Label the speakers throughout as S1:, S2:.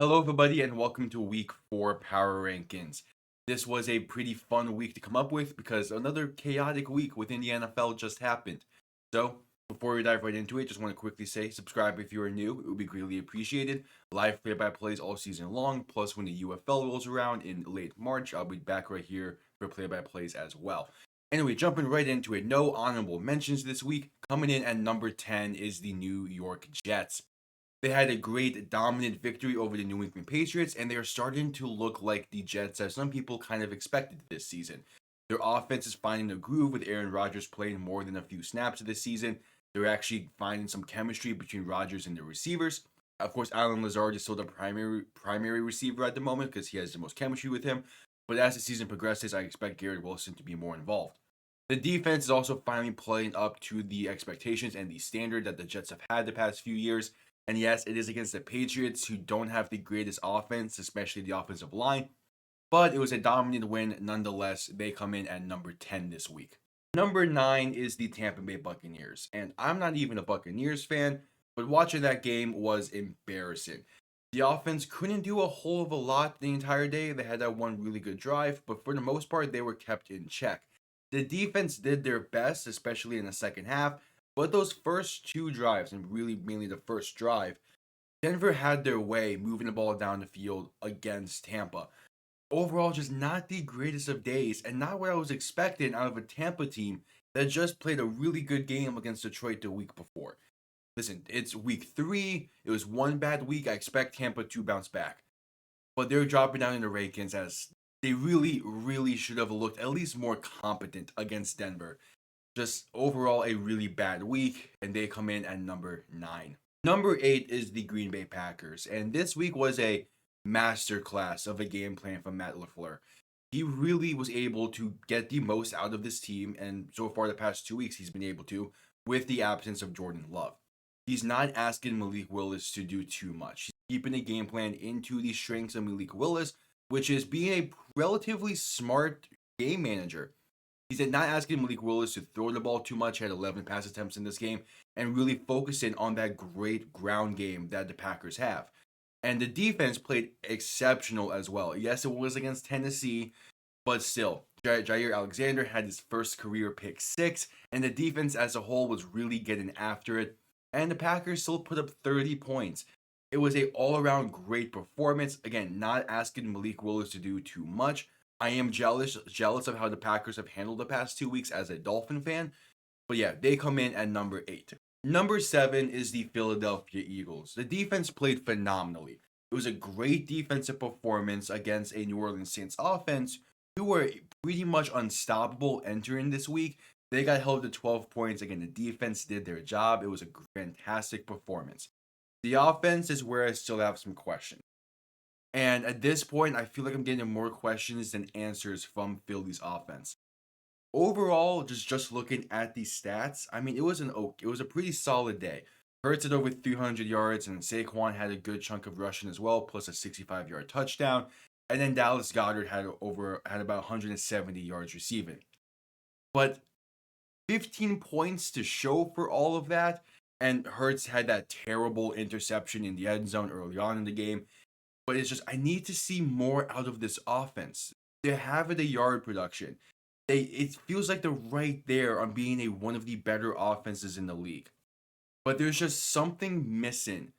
S1: Hello, everybody, and welcome to Week 4 Power Rankings. This was a pretty fun week to come up with because another chaotic week within the NFL just happened. So, before we dive right into it, just want to quickly say subscribe if you are new. It would be greatly appreciated. Live play-by-plays all season long, plus when the UFL rolls around in late March, I'll be back right here for play-by-plays as well. Anyway, jumping right into it, no honorable mentions this week. Coming in at number 10 is the New York Jets. They had a great dominant victory over the New England Patriots, and they are starting to look like the Jets as some people kind of expected this season. Their offense is finding a groove with Aaron Rodgers playing more than a few snaps this season. They're actually finding some chemistry between Rodgers and the receivers. Of course, Allen Lazard is still the primary receiver at the moment because he has the most chemistry with him. But as the season progresses, I expect Garrett Wilson to be more involved. The defense is also finally playing up to the expectations and the standard that the Jets have had the past few years. And yes, it is against the Patriots, who don't have the greatest offense, especially the offensive line. But it was a dominant win nonetheless. They come in at number 10 this week. Number 9 is the Tampa Bay Buccaneers. And I'm not even a Buccaneers fan, but watching that game was embarrassing. The offense couldn't do a whole of a lot the entire day. They had that one really good drive, but for the most part, they were kept in check. The defense did their best, especially in the second half, but those first two drives, and really mainly the first drive, Denver had their way moving the ball down the field against Tampa. Overall, just not the greatest of days, and not what I was expecting out of a Tampa team that just played a really good game against Detroit the week before. Listen, it's week 3. It was one bad week. I expect Tampa to bounce back. But they're dropping down in the rankings as they really should have looked at least more competent against Denver. Just overall a really bad week, and they come in at number 9. Number 8 is the Green Bay Packers, and this week was a masterclass of a game plan from Matt LaFleur. He really was able to get the most out of this team, and so far the past 2 weeks he's been able to, with the absence of Jordan Love. He's not asking Malik Willis to do too much. He's keeping the game plan into the strengths of Malik Willis, which is being a relatively smart game manager. He's not asking Malik Willis to throw the ball too much. He had 11 pass attempts in this game and really focusing on that great ground game that the Packers have. And the defense played exceptional as well. Yes, it was against Tennessee, but still, Jair Alexander had his first career pick 6, and the defense as a whole was really getting after it. And the Packers still put up 30 points. It was a all-around great performance. Again, not asking Malik Willis to do too much. I am jealous of how the Packers have handled the past 2 weeks as a Dolphin fan. But yeah, they come in at number 8. Number 7 is the Philadelphia Eagles. The defense played phenomenally. It was a great defensive performance against a New Orleans Saints offense who were pretty much unstoppable entering this week. They got held to 12 points. Again, the defense did their job. It was a fantastic performance. The offense is where I still have some questions. And at this point, I feel like I'm getting more questions than answers from Philly's offense. Overall, just looking at the stats, I mean, it was a pretty solid day. Hurts had over 300 yards, and Saquon had a good chunk of rushing as well, plus a 65-yard touchdown. And then Dallas Goedert had about 170 yards receiving. But 15 points to show for all of that, and Hurts had that terrible interception in the end zone early on in the game. But it's just, I need to see more out of this offense. They have the yard production. It feels like they're right there on being one of the better offenses in the league. But there's just something missing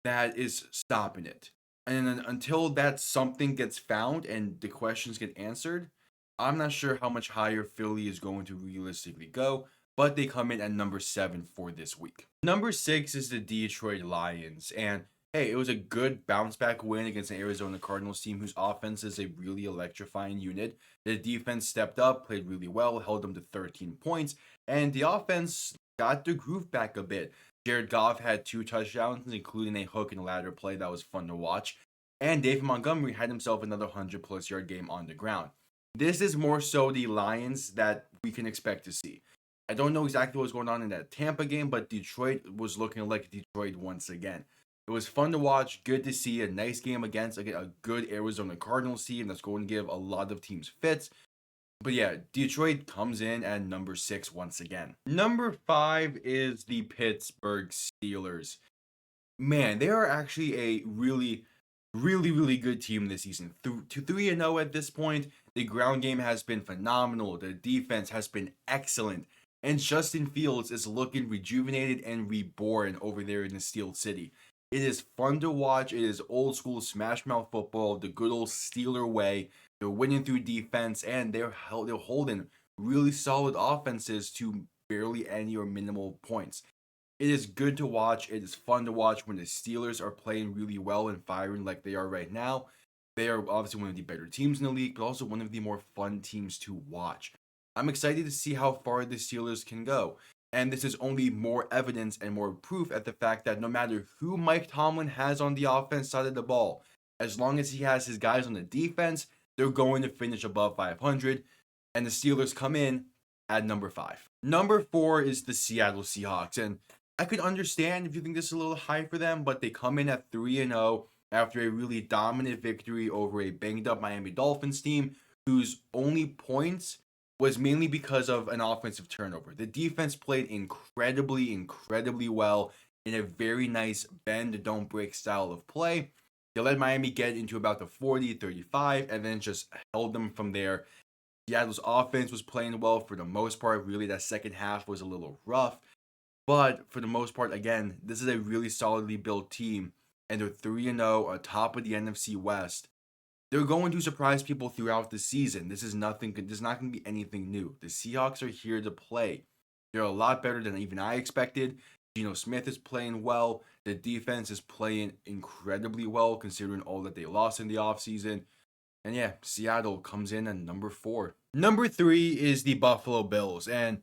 S1: that is stopping it. And then until that something gets found and the questions get answered, I'm not sure how much higher Philly is going to realistically go, but they come in at number 7 for this week. Number 6 is the Detroit Lions, and hey, it was a good bounce back win against an Arizona Cardinals team whose offense is a really electrifying unit. The defense stepped up, played really well, held them to 13 points, and the offense got the groove back a bit. Jared Goff had 2 touchdowns, including a hook and ladder play that was fun to watch. And David Montgomery had himself another 100-plus yard game on the ground. This is more so the Lions that we can expect to see. I don't know exactly what's going on in that Tampa game, but Detroit was looking like Detroit once again. It was fun to watch, good to see, a nice game against a good Arizona Cardinals team that's going to give a lot of teams fits. But yeah, Detroit comes in at number 6 once again. Number 5 is the Pittsburgh Steelers. Man, they are actually a really Really, really good team this season. To 3-0 at this point. The ground game has been phenomenal. The defense has been excellent. And Justin Fields is looking rejuvenated and reborn over there in the Steel City. It is fun to watch. It is old school smash mouth football, the good old Steeler way. They're winning through defense, and they're holding really solid offenses to barely any or minimal points. It is good to watch. It is fun to watch when the Steelers are playing really well and firing like they are right now. They are obviously one of the better teams in the league, but also one of the more fun teams to watch. I'm excited to see how far the Steelers can go. And this is only more evidence and more proof at the fact that no matter who Mike Tomlin has on the offense side of the ball, as long as he has his guys on the defense, they're going to finish above 500. And the Steelers come in at number 5. Number 4 is the Seattle Seahawks. And I could understand if you think this is a little high for them, but they come in at 3-0 after a really dominant victory over a banged up Miami Dolphins team whose only points was mainly because of an offensive turnover. The defense played incredibly well in a very nice bend, don't break style of play. They let Miami get into about the 40, 35, and then just held them from there. Seattle's offense was playing well for the most part. Really, that second half was a little rough. But for the most part, again, this is a really solidly built team, and they're 3-0 on top of the NFC West. They're going to surprise people throughout the season. This is nothing. This is not going to be anything new. The Seahawks are here to play. They're a lot better than even I expected. Geno Smith is playing well. The defense is playing incredibly well considering all that they lost in the offseason. And yeah, Seattle comes in at number 4. Number 3 is the Buffalo Bills. And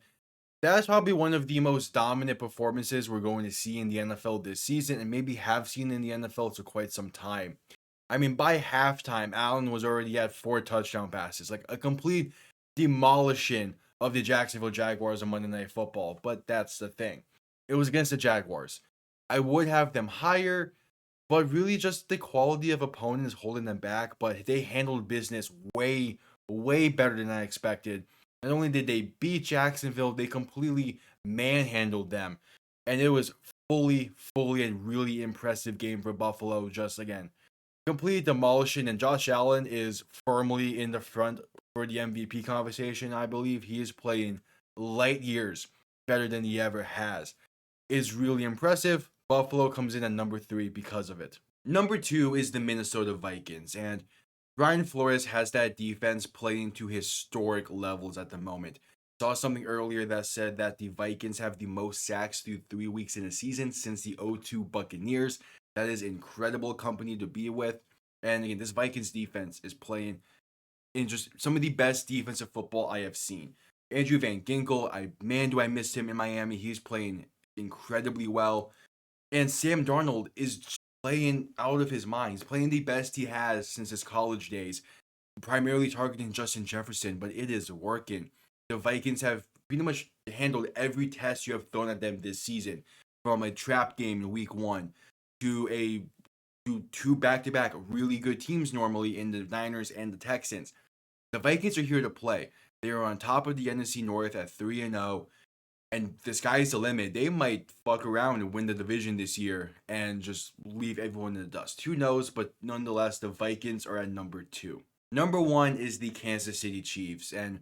S1: that's probably one of the most dominant performances we're going to see in the NFL this season, and maybe have seen in the NFL for quite some time. I mean, by halftime, Allen was already at 4 touchdown passes, like a complete demolishing of the Jacksonville Jaguars on Monday Night Football. But that's the thing. It was against the Jaguars. I would have them higher, but really just the quality of opponents holding them back. But they handled business way, way better than I expected. Not only did they beat Jacksonville, they completely manhandled them. And it was fully a really impressive game for Buffalo. Just again, completely demolishing. And Josh Allen is firmly in the front for the MVP conversation. I believe he is playing light years better than he ever has. It's really impressive. Buffalo comes in at number 3 because of it. Number 2 is the Minnesota Vikings. And Brian Flores has that defense playing to historic levels at the moment. Saw something earlier that said that the Vikings have the most sacks through 3 weeks in a season since the 0-2 Buccaneers. That is incredible company to be with. And again, this Vikings defense is playing in just some of the best defensive football I have seen. Andrew Van Ginkel, do I miss him in Miami. He's playing incredibly well. And Sam Darnold is playing out of his mind. He's playing the best he has since his college days, primarily targeting Justin Jefferson, but it is working. The Vikings have pretty much handled every test you have thrown at them this season, from a trap game in week 1 to two back-to-back really good teams normally in the Niners and the Texans. The Vikings are here to play. They are on top of the NFC North at 3-0. And the sky's the limit. They might fuck around and win the division this year and just leave everyone in the dust. Who knows? But nonetheless, the Vikings are at number 2. Number 1 is the Kansas City Chiefs. And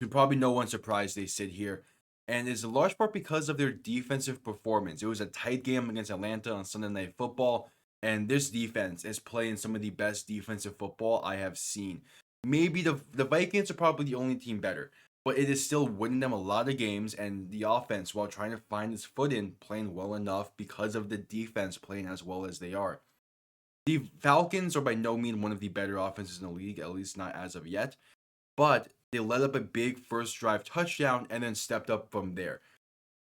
S1: to probably no one's surprised they sit here. And it's a large part because of their defensive performance. It was a tight game against Atlanta on Sunday Night Football. And this defense is playing some of the best defensive football I have seen. Maybe the Vikings are probably the only team better, but it is still winning them a lot of games, and the offense, while trying to find its footing, playing well enough because of the defense playing as well as they are. The Falcons are by no means one of the better offenses in the league, at least not as of yet, but they let up a big first drive touchdown and then stepped up from there.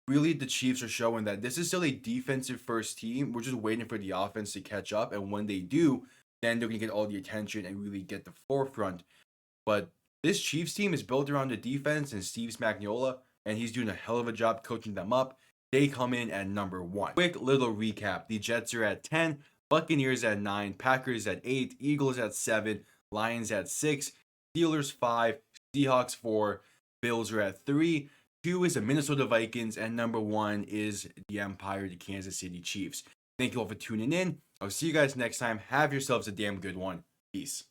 S1: Really, the Chiefs are showing that this is still a defensive first team. We're just waiting for the offense to catch up, and when they do, then they're going to get all the attention and really get the forefront. But this Chiefs team is built around the defense and Steve Spagnuolo, and he's doing a hell of a job coaching them up. They come in at number 1. Quick little recap. The Jets are at 10, Buccaneers at 9, Packers at 8, Eagles at 7, Lions at 6, Steelers 5, Seahawks 4, Bills are at 3, 2 is the Minnesota Vikings, and number 1 is the Empire, the Kansas City Chiefs. Thank you all for tuning in. I'll see you guys next time. Have yourselves a damn good one. Peace.